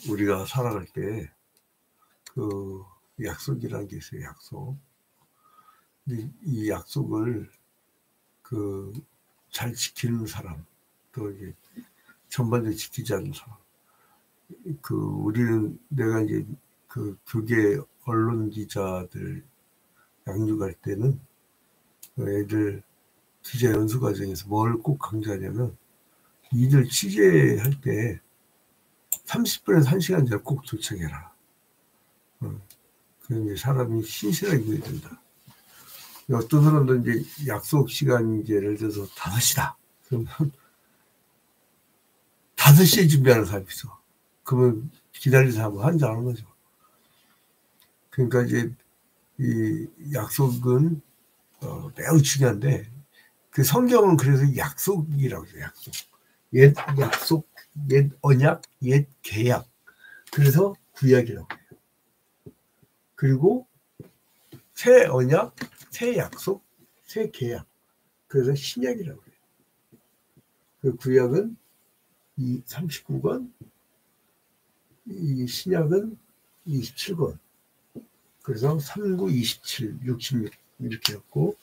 우리가 살아갈 때 그 약속이라는 게 있어요. 약속. 근데 이 약속을 그 잘 지키는 사람, 또 이제 전반적으로 지키지 않는 사람. 그 우리는 내가 이제 그 교계 언론 기자들 양육할 때는 애들 기자 연수 과정에서 뭘 꼭 강조하냐면 이들 취재할 때 30분에서 1시간 전에 꼭 도착해라. 그 사람이 신실하게 구해야 된다. 어떤 사람도 이제 약속 시간이 이제 예를 들어서 5시다. 그러면 5시에 준비하는 사람이 있어. 그러면 기다리는 사람은 한장하는 거죠. 그러니까 이제 이 약속은 매우 중요한데 그 성경은 그래서 약속이라고 해요. 약속. 옛 약속, 옛 언약, 옛 계약. 그래서 구약이라고 해요. 그리고 새 언약, 새 약속, 새 계약. 그래서 신약이라고 해요. 그 구약은 이 39권, 이 신약은 27권. 그래서 39, 27, 66 이렇게 했고,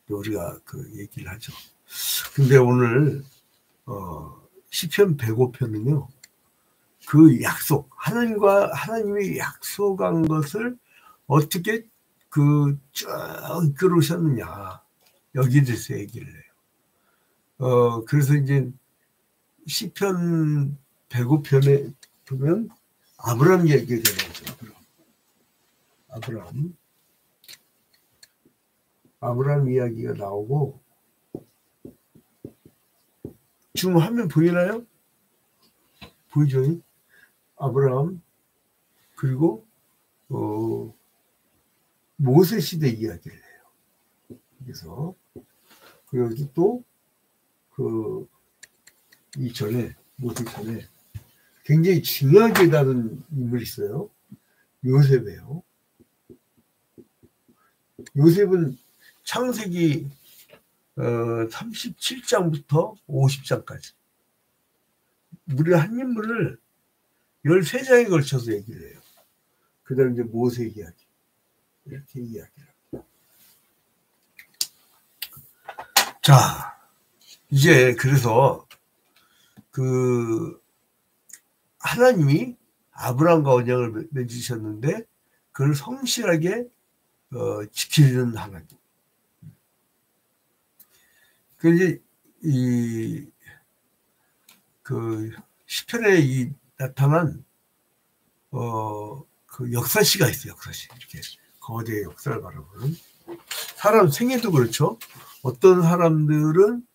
우리가 그 얘기를 하죠. 근데 오늘 시편 105편은요. 그 약속, 하나님이 약속한 것을 어떻게 쭉 이끌으셨느냐. 여기에 대해서 얘기를 해요. 그래서 이제 시편 105편에 보면 아브라함 얘기가 나오죠. 아브라함 이야기가 나오고, 지금 화면 보이나요? 보이죠? 아브라함, 그리고 모세 시대 이야기를 해요. 그래서 여기 또 이전에 모세 전에 굉장히 중요하게 다룬 인물이 있어요. 요셉이에요. 요셉은 창세기 37장부터 50장까지 무려 한 인물을 13장에 걸쳐서 얘기를 해요. 그 다음에 이제 모세 이야기 이렇게 이야기를 합니다. 자, 이제 그래서 하나님이 아브라함과 언약을 맺으셨는데 그걸 성실하게 지키는 하나님. 그래서 시편에 나타난 그 역사시가 있어요. 역사시 이렇게 거대 역사를 바라보는 사람 생애도 그렇죠. 어떤 사람들은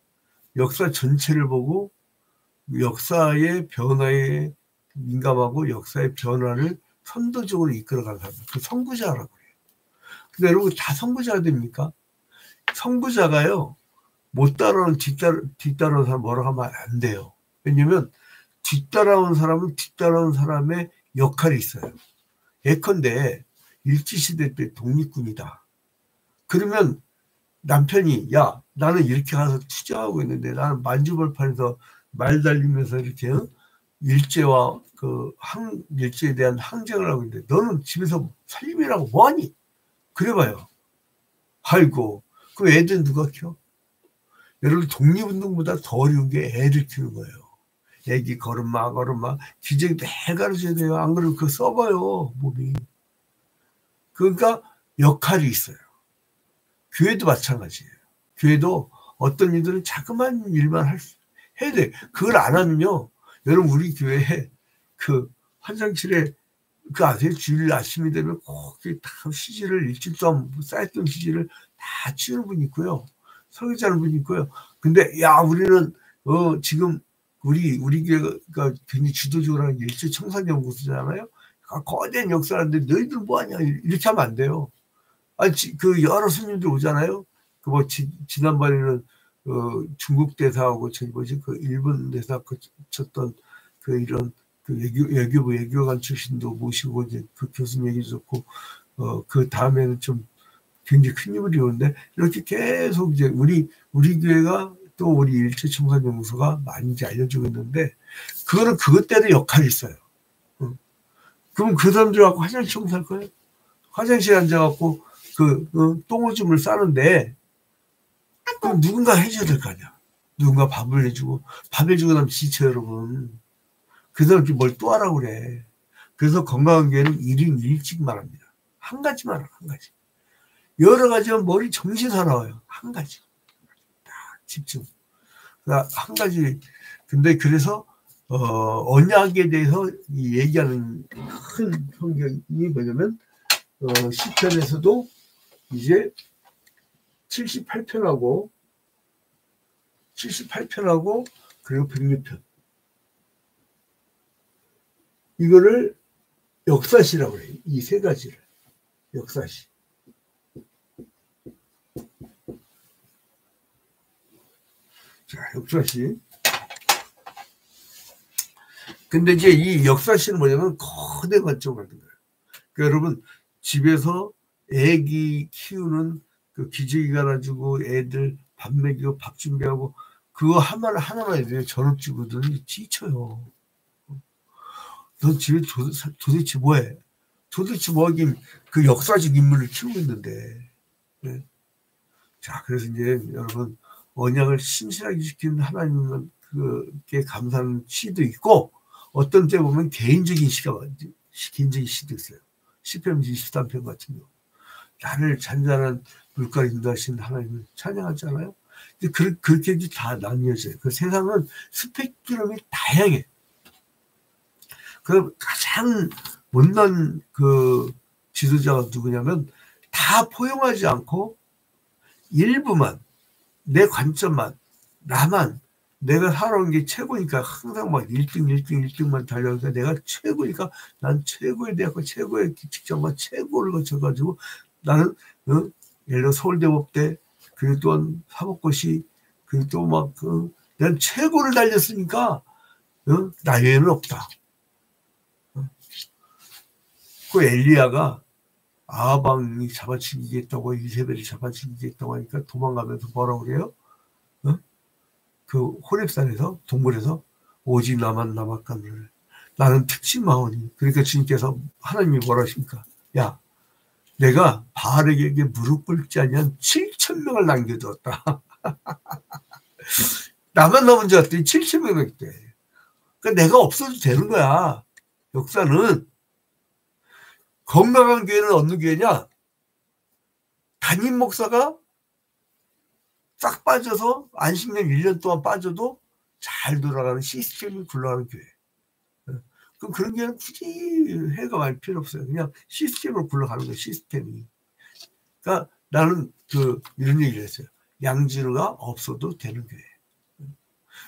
역사 전체를 보고 역사의 변화에 민감하고 역사의 변화를 선도적으로 이끌어가는 사람, 그 선구자라고 해요. 근데 여러분 다 선구자가 됩니까? 선구자가요 못 따라오는 뒤따라오는 사람 뭐라고 하면 안 돼요. 왜냐면 뒤따라온 사람은 뒤따라온 사람의 역할이 있어요. 예컨대 일제시대 때 독립군이다. 그러면 남편이 야 나는 이렇게 가서 투쟁하고 있는데 나는 만주벌판에서 말 달리면서 이렇게 일제와 일제에 대한 항쟁을 하고 있는데 너는 집에서 살림이라고 뭐하니? 그래봐요. 아이고 그 애들 누가 키워? 여러분 독립운동보다 더 어려운 게 애들 키우는 거예요. 애기 걸음마 기저귀 매일 가르쳐야 돼요. 안 그러면 그거 썩어요 몸이. 그러니까 역할이 있어요. 교회도 마찬가지예요. 교회도 어떤 이들은 자그마한 일만 해야 돼. 그걸 안 하면요. 여러분 우리 교회에 환상실에 아세요? 주일 아침이 되면 꼭 다 시지를 일주일 동안 쌓였던 시지를 다 치우는 분이 있고요. 설교하는 분이 있고요. 근데 야 우리는 지금 우리 교회가 굉장히 주도적으로 하는 게 일제 청산연구소잖아요. 거대한 역사인데 너희들 뭐하냐 이렇게 하면 안 돼요. 아니 여러 손님들 오잖아요. 지난번에는 중국 대사하고 일본 대사 쳤던 이런 외교부 외교관 출신도 모시고 이제 그 교수님 얘기 듣고 그 다음에는 좀 굉장히 큰 힘을 이루는데 이렇게 계속 이제 우리 교회가 또 우리 일체청산연구소가 많이 이제 알려주고 있는데, 그거는 그것대로 역할이 있어요. 그럼 그 사람들하고 화장실 청소할 거예요? 화장실에 앉아갖고 똥오줌을 싸는데, 그럼 누군가 해줘야 될 거 아니야. 누군가 밥을 해주고, 밥 해주고 나면 지쳐, 여러분. 그 사람들이 뭘 또 하라고 그래. 그래서 건강한 교회는 1인 1직만 합니다. 한 가지만 하라, 한 가지. 여러 가지면 머리 정신 사나워요. 한 가지. 딱 집중. 한 가지. 근데 그래서, 언약에 대해서 얘기하는 큰 성경이 뭐냐면, 시편에서도 이제 78편하고 그리고 106편. 이거를 역사시라고 해요. 이 세 가지를. 역사시. 자, 역사시. 근데 이제 이 역사시는 뭐냐면 거대 관점 같은 거예요. 그러니까 여러분, 집에서 애기 키우는 그 기저귀 갈아주고 애들 밥 먹이고 밥 준비하고 그거 하나만 해도 전업주부들은 지쳐요. 넌 집에 도대체 뭐해? 도대체 뭐하긴 그 역사적 인물을 키우고 있는데. 네. 자, 그래서 이제 여러분, 언약을 신실하게 지키는 하나님은 그게 감사하는 시도 있고, 어떤 때 보면 개인적인 시도 있어요. 시편 23편 같은 경우. 나를 잔잔한 물가로 인도하시는 하나님을 찬양하잖아요. 그렇게 다 나뉘어져요. 그 세상은 스펙트럼이 다양해. 그 가장 못난 그 지도자가 누구냐면 다 포용하지 않고 일부만, 내 관점만, 나만, 내가 살아온 게 최고니까 항상 막 1등만 달려가니까 내가 최고니까 난 최고에 대하고 최고의 직장과 최고를 거쳐가지고 나는 예를 들어 서울대법대 그리고 또 사법고시 그리고 또 막 난 최고를 달렸으니까 나 외에는 없다. 그 엘리야가 아방이 잡아죽이겠다고 이세벨이 잡아죽이겠다고 하니까 도망가면서 뭐라고 그래요? 그 호렙산에서 동굴에서 오직 나만 남았거늘 나는 특심하오니. 그러니까 주님께서 하나님이 뭐라 하십니까? 야, 내가 바알에게 무릎 꿇지 아니한 7,000명을 남겨두었다. 나만 남은 줄 알았더니 7,000명이 있대. 그러니까 내가 없어도 되는 거야. 역사는. 건강한 교회는 어느 교회냐? 담임 목사가 싹 빠져서 안식년 1년 동안 빠져도 잘 돌아가는 시스템이 굴러가는 교회. 그럼 그런 교회는 굳이 해가 많이 필요 없어요. 그냥 시스템으로 굴러가는 거예요. 시스템이. 그러니까 나는 이런 얘기를 했어요. 양지로가 없어도 되는 교회.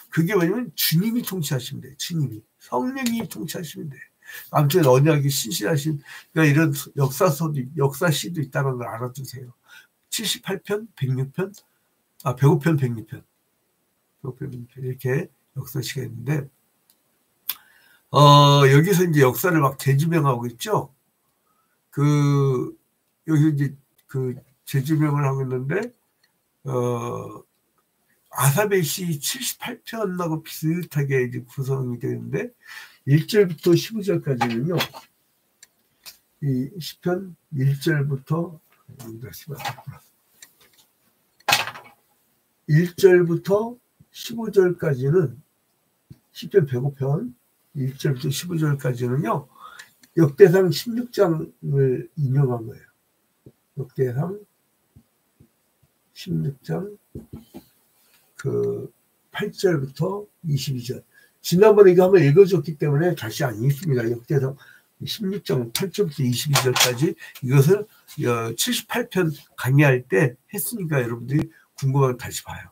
그게 뭐냐면 주님이 통치하시면 돼요. 주님이. 성령이 통치하시면 돼요. 아무튼 언약이 신실하신, 그러니까 이런 역사시도 있다는 걸 알아두세요. 78편, 106편, 105편, 106편. 105편, 이렇게 역사시가 있는데, 여기서 이제 역사를 막 재조명하고 있죠. 여기 이제 재조명을 하고 있는데, 아사베시 78편하고 비슷하게 이제 구성이 되는데, 1절부터 15절까지는요, 이 시편 1절부터, 1절부터 15절까지는, 시편 105편, 1절부터 15절까지는요, 역대상 16장을 인용한 거예요. 역대상 16장, 8절부터 22절. 지난번에 이거 한번 읽어줬기 때문에 다시 안 읽습니다. 역대상 16장 8절부터 22절까지 이것을 78편 강의할 때 했으니까 여러분들이 궁금하면 다시 봐요.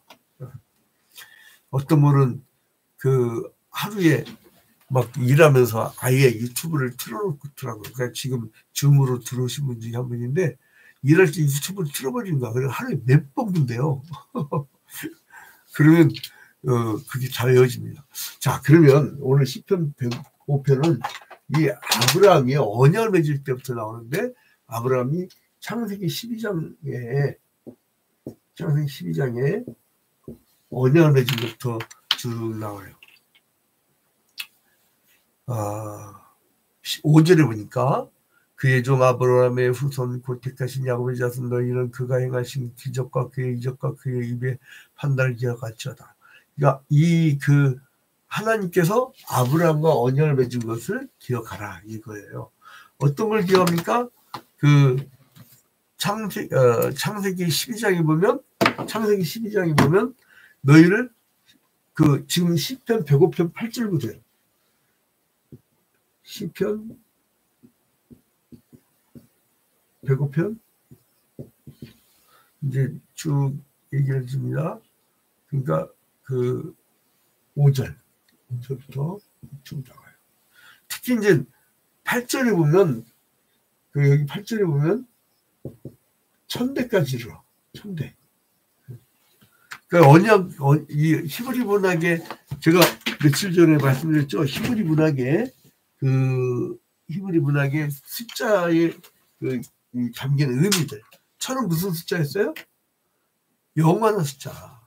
어떤 분은 하루에 막 일하면서 아예 유튜브를 틀어놓고 더라고요. 그러니까 지금 줌으로 들어오신 분 중에 한 분인데 일할 때 유튜브를 틀어버리는 거야. 그래서 하루에 몇 번 본대요. 그러면 그게 잘 외워집니다. 자, 그러면 오늘 시편 105편은 이 아브라함이 언약을 맺을 때부터 나오는데, 아브라함이 창세기 12장에 언약을 맺은 것부터 쭉 나와요. 5절에 보니까 그의 종 아브라함의 후손 곧 택하신 야곱의 자손 너희는 그가 행하신 기적과 그의 이적과 그의 입에 판단을 기억할지어다. 그러니까 하나님께서 아브라함과 언약을 맺은 것을 기억하라 이거예요. 어떤 걸 기억합니까? 창세기 12장에 보면 너희를 지금 시편 105편 8절 보세요. 시편 105편 이제 쭉 얘기해 줍니다. 그러니까 5절부터 쭉 나와요. 특히 이제 8절에 보면 여기 8절에 보면 천대까지 이르러 천대. 그러니까 이 히브리 문학에 제가 며칠 전에 말씀드렸죠. 히브리 문학의 숫자에 담긴 의미들. 천은 무슨 숫자였어요? 영원한 숫자.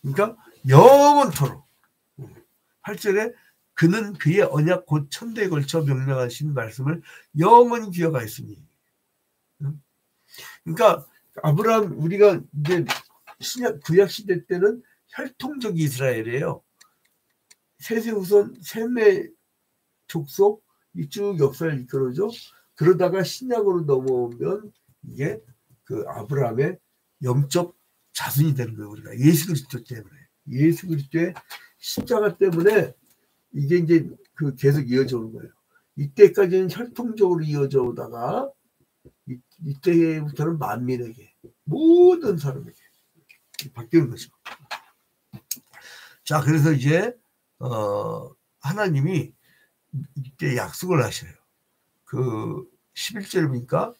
그러니까 영원토록. 8절에 그는 그의 언약 곧 천대에 걸쳐 명령하신 말씀을 영원히 기억하였으니. 그러니까 아브라함 우리가 이제 구약 시대 때는 혈통적 이스라엘이에요. 셋의 후손 셈의 족속 쭉 역사를 이끌어줘. 그러다가 신약으로 넘어오면 이게 아브라함의 영적 자손이 되는 거예요. 우리가 예수 그리스도 때문에, 예수 그리스도의 십자가 때문에 이게 이제 계속 이어져 오는 거예요. 이때까지는 혈통적으로 이어져 오다가 이때부터는 만민에게, 모든 사람에게 바뀌는 거죠. 자, 그래서 이제 하나님이 이때 약속을 하셔요. 11절에 보니까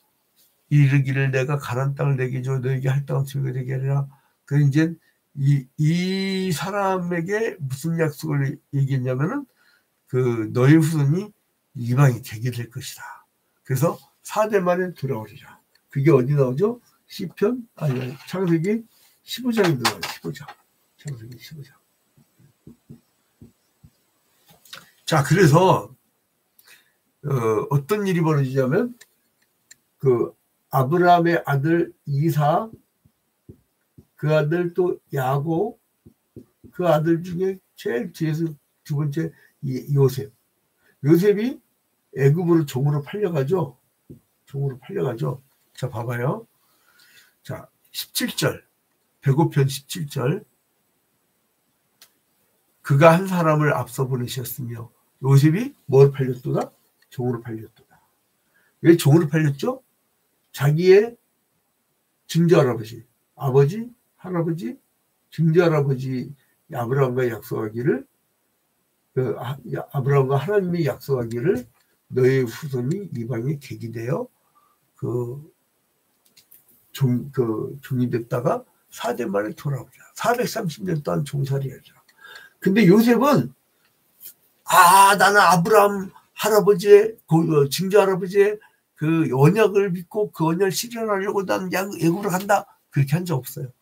이르기를 내가 가나안 땅을 내게 줘 너에게 할 땅을 주게 되게 하리라. 그 이제 이 사람에게 무슨 약속을 얘기했냐면은 너의 후손이 이방이 되게 될 것이다. 그래서 4대 만에 돌아오리라. 그게 어디 나오죠? 시편 창세기 15장에 들어가요. 15장. 창세기 15장. 자, 그래서 어떤 일이 벌어지냐면 아브라함의 아들 이사, 그 아들 또 야곱, 그 아들 중에 제일 뒤에서 두 번째 요셉. 요셉이 애굽으로 종으로 팔려가죠. 자, 봐봐요. 자, 17절. 105편 17절. 그가 한 사람을 앞서 보내셨으며 요셉이 뭘 팔렸도다? 종으로 팔렸도다. 왜 종으로 팔렸죠? 자기의 증조할아버지, 아버지, 할아버지, 증조할아버지 아브라함과 약속하기를, 아브라함과 하나님이 약속하기를 너의 후손이 이방에 객이되어 종이 됐다가 4대 만에 돌아오자. 430년 동안 종살이하자. 근데 요셉은 나는 아브라함 할아버지의 증조할아버지의 언약을 믿고 그 언약을 실현하려고 나는 애굽으로 간다. 그렇게 한 적 없어요.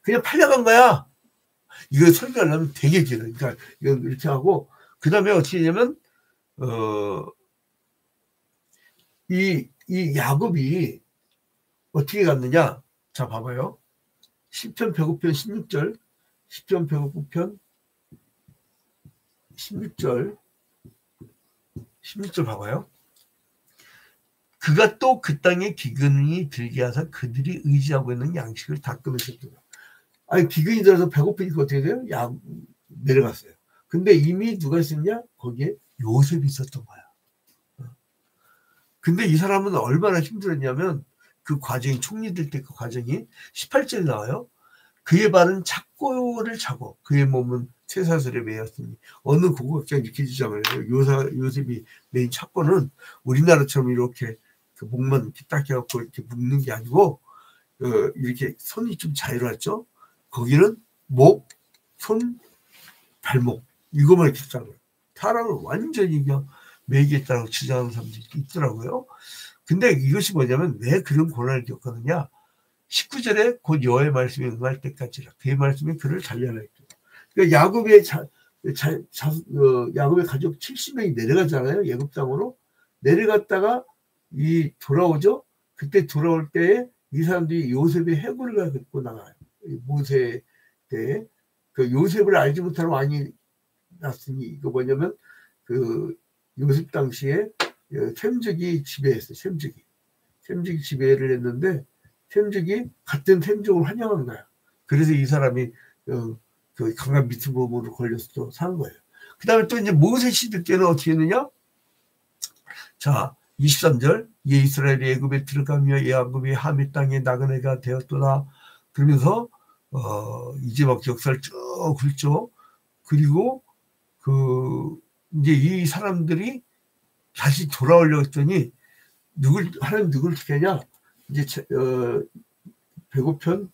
그냥 팔려간 거야. 이거 설교를 하면 되게 길어요. 그러니까 이렇게 하고 그 다음에 어떻게 하냐면 이 야곱이 어떻게 갔느냐. 자, 봐봐요. 시편 105편 16절, 시편 105편 16절 봐봐요. 그가 또 그 땅에 기근이 들게 하사 그들이 의지하고 있는 양식을 다 끊으셨더라. 아니, 기근이 들어서 배고프니까 어떻게 돼요? 내려갔어요. 근데 이미 누가 있었냐? 거기에 요셉이 있었던 거야. 근데 이 사람은 얼마나 힘들었냐면 그 과정이, 총리될 때 그 과정이 18절에 나와요. 그의 발은 착고를 차고 그의 몸은 쇠사슬에 매였으니. 어느 고고학자 이렇게 주장을 해요. 요셉이 매인 착고는 우리나라처럼 이렇게 목만 이렇게 딱 해갖고 이렇게 묶는 게 아니고 이렇게 손이 좀 자유롭죠. 거기는 목, 손, 발목 이거만 이렇게 짜는 거예요. 사람을 완전히 그냥 매이겠다고 주장하는 사람들이 있더라고요. 근데 이것이 뭐냐면 왜 그런 고난을 겪었느냐. 19절에 곧 여호와의 말씀이 응할 때까지라. 그의 말씀이 그를 달려라 했죠. 그러니까 야곱의 야곱의 가족 70명이 내려가잖아요. 애굽 땅으로 내려갔다가 돌아오죠. 그때 돌아올 때에 이 사람들이 요셉의 해골을 갖고 나가요. 모세 때 그 요셉을 알지 못하는 왕이 났으니 이거 뭐냐면 그 요셉 당시에 셈족이 지배했어요. 셈족이 지배를 했는데 셈족이 같은 셈족을 환영한 거야. 그래서 이 사람이 그 강간 미투범으로 걸려서 또 산 거예요. 그 다음에 또 이제 모세 시대 때는 어떻게 했느냐? 자, 23절. 예 이스라엘이 애굽에 들어가며 야곱이 하미 땅에 나그네가 되었도다. 그러면서 이제 막 역사를 쭉 훑죠. 그리고 이제 이 사람들이 다시 돌아오려고 했더니 하나님 누굴 어떻게 하냐? 이제 배고편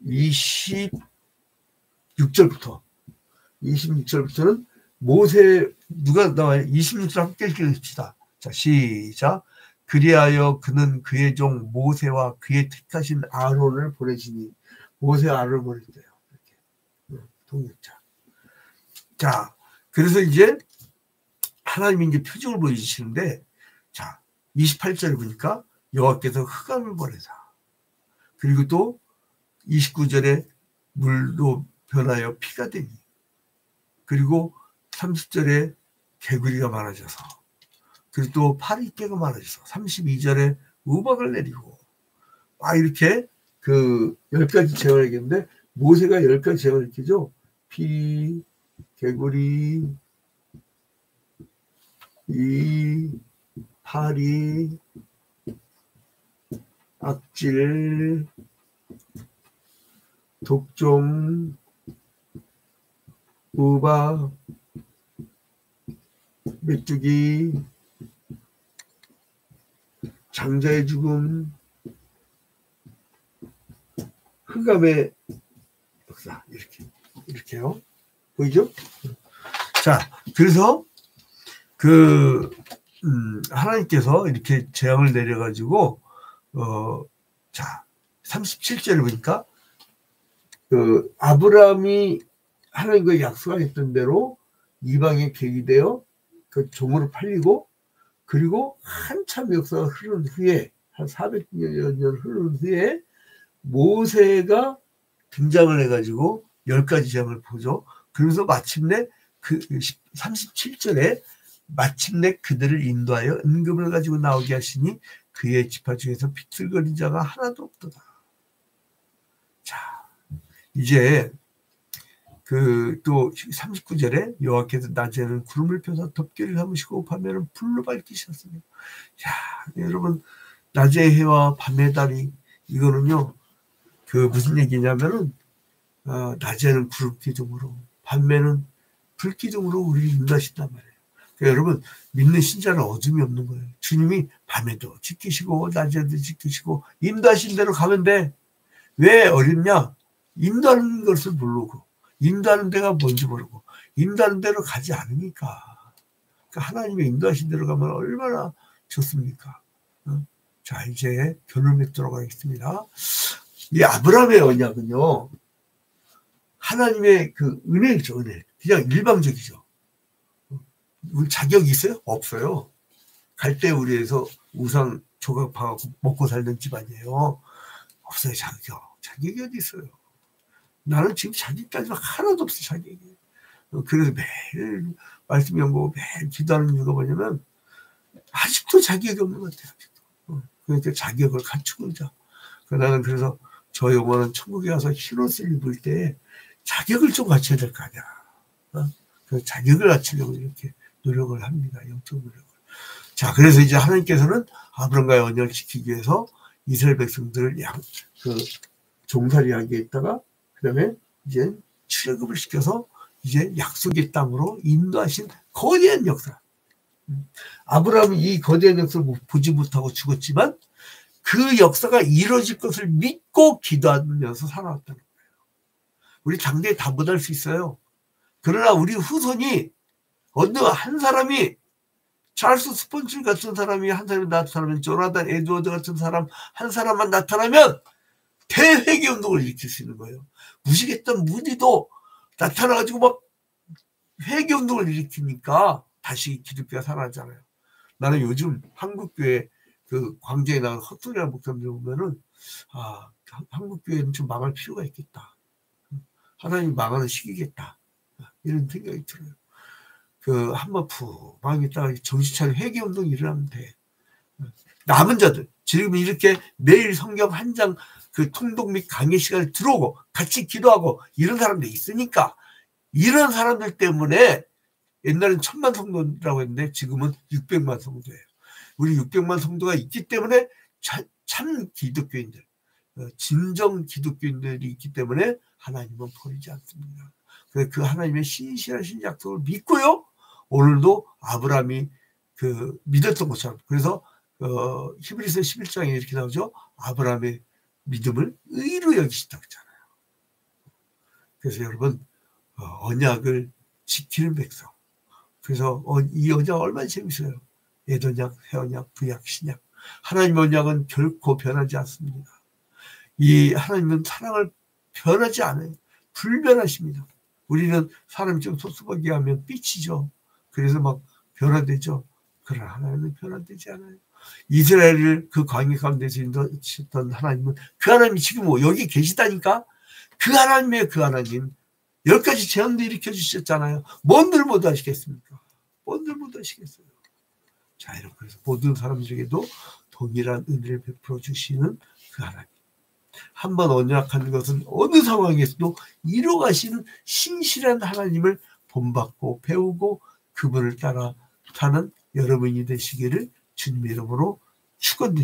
26절부터는 모세 누가 나와요? 26절 함께 읽읍시다. 자, 시작. 그리하여 그는 그의 종 모세와 그의 택하신 아론을 보내시니 모세 아론을 보냈대요. 이렇게 통역자. 자, 그래서 이제 하나님이 이제 표적을 보여주시는데, 자, 28절에 보니까 여호와께서 흑암을 보내사. 그리고 또 29절에 물로 변하여 피가 되니. 그리고 30절에 개구리가 많아져서. 그리고 또 파리떼가 많아져서. 32절에 우박을 내리고. 이렇게 10가지 제왕을 얘기했는데, 모세가 10가지 제왕을 얘기죠. 피, 개구리, 파리, 악질, 독종, 우박, 메뚜기, 장자의 죽음, 흑암의 역사. 이렇게요. 보이죠? 자, 그래서 하나님께서 이렇게 재앙을 내려가지고, 자, 37절을 보니까, 아브라함이 하나님과 약속했던 대로 이방에 계기되어 그 종으로 팔리고, 그리고 한참 역사가 흐른 후에, 한 400년 흐른 후에, 모세가 등장을 해가지고 10가지 재앙을 보죠. 그래서 마침내 37절에 마침내 그들을 인도하여 은금을 가지고 나오게 하시니 그의 지파 중에서 비틀거린 자가 하나도 없도다. 자, 이제 또 39절에 여호와께서 낮에는 구름을 펴서 덮개를 삼으시고 밤에는 불로 밝히셨으며. 자, 여러분, 낮의 해와 밤의 달이 이거는요, 무슨 얘기냐면은 낮에는 구름 기둥으로 밤에는 불 기둥으로 우리를 인도하신단 말이에요. 그러니까 여러분, 믿는 신자는 어둠이 없는 거예요. 주님이 밤에도 지키시고 낮에도 지키시고 인도하신 대로 가면 돼. 왜 어렵냐? 인도하는 것을 모르고 인도하는 데가 뭔지 모르고 인도하는 대로 가지 않으니까. 그러니까 하나님의 인도하신 대로 가면 얼마나 좋습니까? 자, 이제 결론을 맺도록 하겠습니다. 이 아브라함의 언약은요, 하나님의 은혜죠, 은혜. 그냥 일방적이죠. 자격이 있어요? 없어요. 갈대 우리에서 우상 조각 파갖고 먹고 살던 집안이에요. 없어요, 자격이 어디 있어요? 나는 지금 자격 따지면 하나도 없어, 자격이. 그래서 매일 말씀 연구하고 매일 기도하는 이유가 뭐냐면, 아직도 자격이 없는 것 같아요. 그러니까 자격을 갖추고 있자. 나는 그래서 저 영혼은 천국에 가서 흰옷을 입을 때 자격을 좀 갖춰야 될 거 아니야. 그 자격을 갖추려고 이렇게 노력을 합니다. 영적 노력을. 자, 그래서 이제 하나님께서는 아브람과의 언약을 지키기 위해서 이스라엘 백성들을 종살이하게 했다가, 그 다음에 이제 출애굽을 시켜서 이제 약속의 땅으로 인도하신 거대한 역사. 아브라함은 이 거대한 역사를 보지 못하고 죽었지만 그 역사가 이루어질 것을 믿고 기도하면서 살아왔다는 거예요. 우리 장래에 다 못할 수 있어요. 그러나 우리 후손이 어느 한 사람이 찰스 스폰실 같은 사람이 한 사람이 나타나면, 조나단 에드워드 같은 사람 한 사람만 나타나면 대회개운동을 일으킬 수 있는 거예요. 무시했던 무리도 나타나가지고 막 회개운동을 일으키니까 다시 기독교가 살아나잖아요. 나는 요즘 한국교회 그 광장에 나간 헛소리하는 목사님들 보면은 한국교회는 좀 망할 필요가 있겠다. 하나님 망하는 시기겠다. 이런 생각이 들어요. 그 한번 푹 망했다가 정신 차려 회개운동이 일어나면 돼. 남은 자들 지금 이렇게 매일 성경 한 장 그 통독 및 강의 시간에 들어오고 같이 기도하고 이런 사람들이 있으니까 이런 사람들 때문에 옛날엔 1000만 성도라고 했는데 지금은 600만 성도예요. 우리 600만 성도가 있기 때문에 참 기독교인들, 진정 기독교인들이 있기 때문에 하나님은 버리지 않습니다. 그 하나님의 신실하신 약속을 믿고요. 오늘도 아브라함이 그 믿었던 것처럼. 그래서 히브리서 11장에 이렇게 나오죠. 아브라함의 믿음을 의로 여기시다고 했잖아요. 그래서 여러분 언약을 지키는 백성. 그래서 이 언약 얼마나 재밌어요. 옛 언약, 새 언약, 구약, 신약. 하나님 언약은 결코 변하지 않습니다. 이 하나님은 사랑을 변하지 않아요. 불변하십니다. 우리는 사람이 좀 섭섭하게 하면 삐치죠. 그래서 막 변화되죠. 그러나 하나님은 변화되지 않아요. 이스라엘을 그 광야 가운데서 인도하셨던 하나님은 그 하나님이 지금 여기 계시다니까. 그 하나님의 그 하나님 10가지 재앙도 일으켜 주셨잖아요. 뭔들 못 하시겠습니까? 뭔들 못 하시겠어요. 자, 이렇게 해서 모든 사람들에게도 동일한 은혜를 베풀어 주시는 그 하나님. 한번 언약하는 것은 어느 상황에서도 이뤄가시는 신실한 하나님을 본받고 배우고 그분을 따라 사는 여러분이 되시기를 주님의 이름으로 축원드립니다.